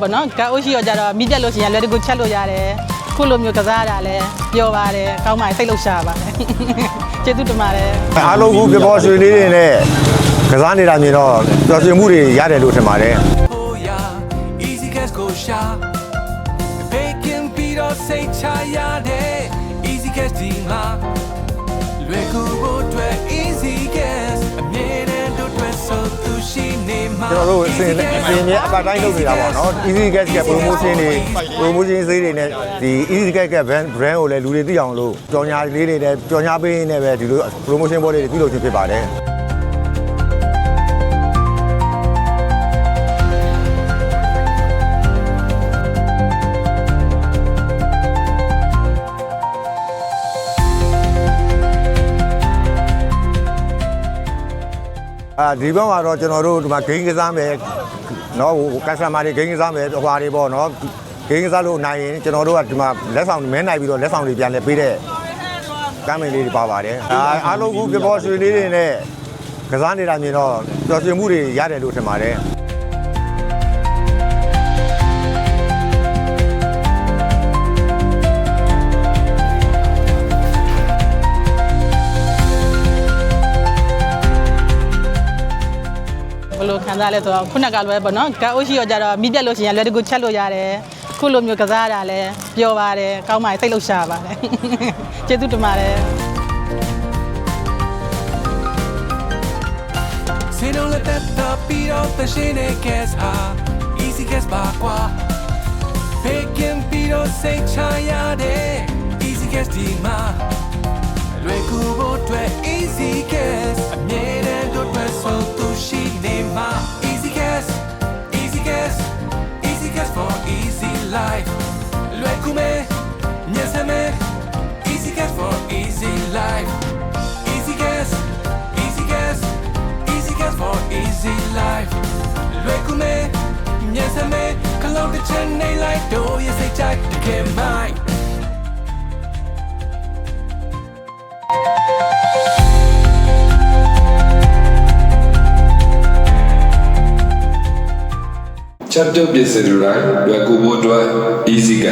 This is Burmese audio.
ဘောနော်ကအိုရှိရောကြတော့မိတက်လို့ရှိရင်လွယ်တကူချက်လို့ရတယ်ခုလိုမျိုးကစားရတာလဲပျော်ပါတယ်ကောင်းပါစိတ်လှုပ်ရှားပါတယ်ကျေးဇူးတင်ပါတယ်အားလုံးခုပြပေါ်ရွှေလေးတွေနဲ့ကစားနေတာမြင်တော့ပျော်ရွှင်မှုတွေရတယ်လို့ထင်ပါတယ် Easy cash go shop Bacon beat or say chayade Easy cash dinga Luego botre easy cash A minute do dress so tu shi ne ma ကျွန်တော်တို့အစဉ်နဲ့အပတ်တိုင်းလုပ်နေတာပေါ့နော် Easy Cash က promotion ဈေးတွေနဲ့ဒီ Easy Cash က brand ကိုလည်းလူတွေသိအောင်လို့ကြော်ညာလေးတွေနဲ့ကြော်ညာပေးနေပဲဒီလို promotion ပွဲလေးတွေပြုလုပ်ခြင်းဖြစ်ပါတယ်ဒီဘက်မှာတော့ကျွန်တော်တို့ဒီမှာဂိမ်းကစားမယ်နော်ဟို customer တွေဂိမ်းကစားမယ်ဟွာတွေပေါ့နော်ဂိမ်းကစားလို့နိုင်ရင်ကျွန်တော်တို့ကဒီမှာလက်ဆောင်မဲနိုင်ပြီးတော့လက်ဆောင်တွေပြန်လဲပေးတဲ့ကမ်းမင်လေးတွေပါပါတယ်အားလုံးခုပြပေါ်ရွှေလေးတွေနဲ့ကစားနေတာမြင်တော့ပျော်ရွှင်မှုတွေရတယ်လို့ထင်ပါတယ်ဘယ်လိုခံစားလဲဆိုတော့ခုနကလွယ်ပေါ့နော်ကအိုရှိရောကြတော့မိတက်လို့ရှိရင်လွယ်တကူချက်လို့ရတယ်ခုလိုမျိုးကစားရတာလဲပျော်ပါတယ်ကောင်းပါစိတ်လှုပ်ရှားပါတယ်ကျေးဇူးတင်ပါတယ် Say don't let that beat off the shine gas ah Easy cash ba kwa Bacon beat or say chayade Easy cash dinga Luego botre easy cash A minute do dress so tu shi ne ma Easy cash Easy cash Easy cash for easy life Luego me Nyesame Easy cash for easy life Easy cash Easy cash Easy cash for easy life Luego me Nyesame Kalau the Chennai light do you say jack to get mine Chapter ပြည့်စုံလိုက်လွယ်ကူဖို့အတွက် easy က